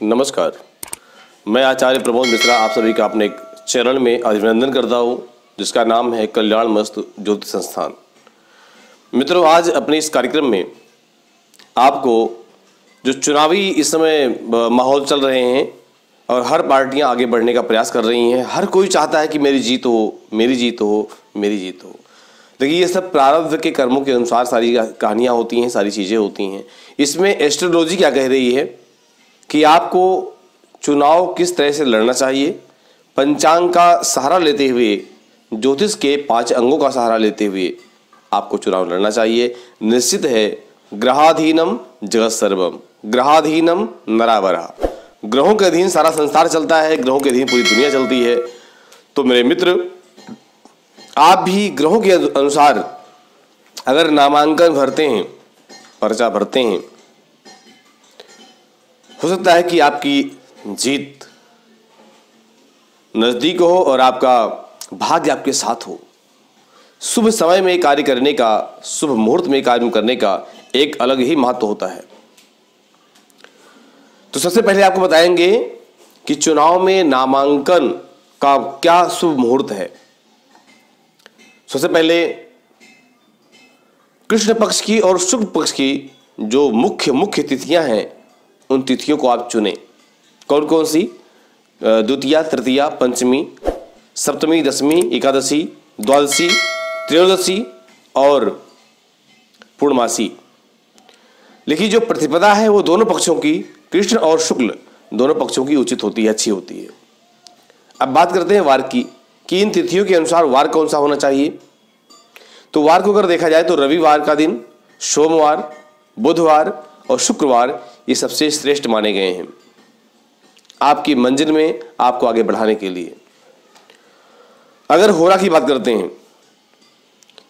नमस्कार, मैं आचार्य प्रमोद मिश्रा आप सभी का अपने एक चैनल में अभिनंदन करता हूं, जिसका नाम है कल्याण मस्त ज्योतिष संस्थान। मित्रों, आज अपने इस कार्यक्रम में आपको जो चुनावी इस समय माहौल चल रहे हैं और हर पार्टियां आगे बढ़ने का प्रयास कर रही हैं, हर कोई चाहता है कि मेरी जीत हो, मेरी जीत हो, मेरी जीत हो। देखिए, ये सब प्रारब्ध के कर्मों के अनुसार सारी कहानियाँ होती हैं, सारी चीज़ें होती हैं। इसमें एस्ट्रोलॉजी क्या कह रही है कि आपको चुनाव किस तरह से लड़ना चाहिए, पंचांग का सहारा लेते हुए, ज्योतिष के 5 अंगों का सहारा लेते हुए आपको चुनाव लड़ना चाहिए। निश्चित है, ग्रहाधीनम जगत सर्वम, ग्रहाधीनम नरावरा। ग्रहों के अधीन सारा संसार चलता है, ग्रहों के अधीन पूरी दुनिया चलती है। तो मेरे मित्र, आप भी ग्रहों के अनुसार अगर नामांकन भरते हैं, पर्चा भरते हैं, हो सकता है कि आपकी जीत नजदीक हो और आपका भाग्य आपके साथ हो। शुभ समय में कार्य करने का, शुभ मुहूर्त में कार्य करने का एक अलग ही महत्व होता है। तो सबसे पहले आपको बताएंगे कि चुनाव में नामांकन का क्या शुभ मुहूर्त है। सबसे पहले कृष्ण पक्ष की और शुक्ल पक्ष की जो मुख्य तिथियां हैं, उन तिथियों को आप चुनें। कौन कौन सी? द्वितीया, तृतीया, पंचमी, सप्तमी, दशमी, एकादशी, द्वादशी, त्रयोदशी और पूर्णमासी। लेकिन जो प्रतिपदा है वो दोनों पक्षों की, कृष्ण और शुक्ल दोनों पक्षों की उचित होती है, अच्छी होती है। अब बात करते हैं वार की कि इन तिथियों के अनुसार वार कौन सा होना चाहिए। तो वार को अगर देखा जाए तो रविवार का दिन, सोमवार, बुधवार और शुक्रवार ये सबसे श्रेष्ठ माने गए हैं आपकी मंजिल में आपको आगे बढ़ाने के लिए। अगर होरा की बात करते हैं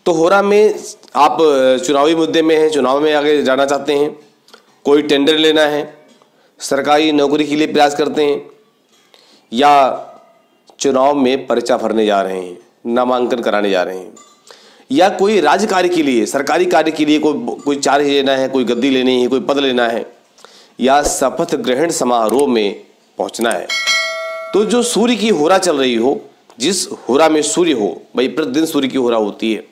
तो होरा में आप चुनावी मुद्दे में हैं, चुनाव में आगे जाना चाहते हैं, कोई टेंडर लेना है, सरकारी नौकरी के लिए प्रयास करते हैं, या चुनाव में पर्चा भरने जा रहे हैं, नामांकन कराने जा रहे हैं, या कोई राज्य कार्य के लिए, सरकारी कार्य के लिए कोई चार्ज लेना है, कोई गद्दी लेनी है, कोई पद लेना है, या शपथ ग्रहण समारोह में पहुंचना है। तो जो सूर्य की होरा चल रही हो, जिस होरा में सूर्य हो, भाई प्रतिदिन सूर्य की होरा होती है,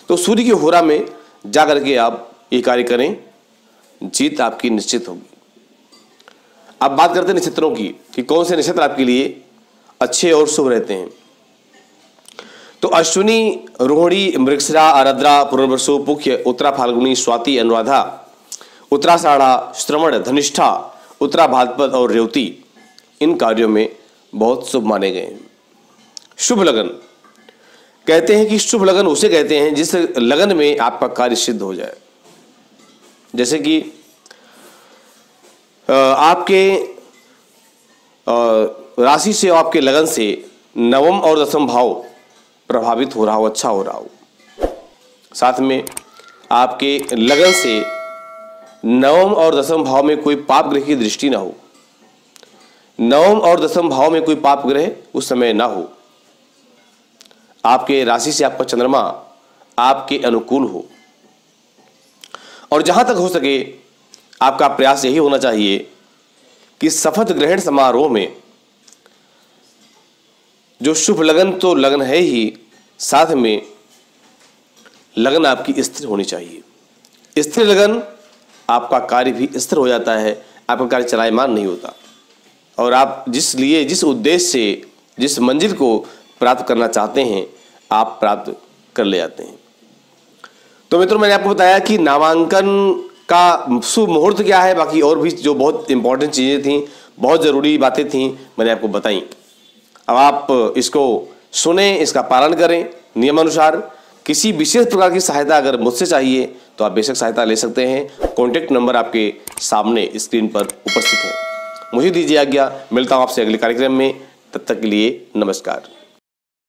तो सूर्य की होरा में जाकर के आप ये कार्य करें, जीत आपकी निश्चित होगी। अब बात करते हैं नक्षत्रों की कि कौन से नक्षत्र आपके लिए अच्छे और शुभ रहते हैं। तो अश्विनी, रोहिणी, मृगशिरा, आर्द्रा, पुनर्वसु, पुष्य, उत्तरा फाल्गुनी, स्वाति, अनुराधा, उत्तराषाढ़ा, श्रवण, धनिष्ठा, उत्तरा भाद्रपद और रेवती इन कार्यों में बहुत शुभ माने गए हैं। शुभ लगन कहते हैं कि शुभ लगन उसे कहते हैं जिस लगन में आपका कार्य सिद्ध हो जाए। जैसे कि आपके राशि से, आपके लगन से नवम और दसम भाव प्रभावित हो रहा हो, अच्छा हो रहा हो। साथ में आपके लगन से नवम और दसम भाव में कोई पाप ग्रह की दृष्टि ना हो, नवम और दसम भाव में कोई पाप ग्रह उस समय ना हो, आपके राशि से आपका चंद्रमा आपके अनुकूल हो, और जहां तक हो सके आपका प्रयास यही होना चाहिए कि शपथ ग्रहण समारोह में जो शुभ लगन, तो लगन है ही, साथ में लगन आपकी स्थिर होनी चाहिए। स्थिर लगन आपका कार्य भी स्थिर हो जाता है, आपका कार्य चलायमान नहीं होता, और आप जिस उद्देश्य से, जिस मंजिल को प्राप्त करना चाहते हैं, आप प्राप्त कर ले जाते हैं। तो मित्रों, मैंने आपको बताया कि नामांकन का शुभ मुहूर्त क्या है, बाकी और भी जो बहुत इंपॉर्टेंट चीज़ें थी, बहुत ज़रूरी बातें थी, मैंने आपको बताई। अब आप इसको सुने, इसका पालन करें नियमानुसार। किसी विशेष प्रकार की सहायता अगर मुझसे चाहिए तो आप बेशक सहायता ले सकते हैं। कॉन्टैक्ट नंबर आपके सामने स्क्रीन पर उपस्थित है। मुझे दीजिए आज्ञा, मिलता हूँ आपसे अगले कार्यक्रम में। तब तक के लिए नमस्कार।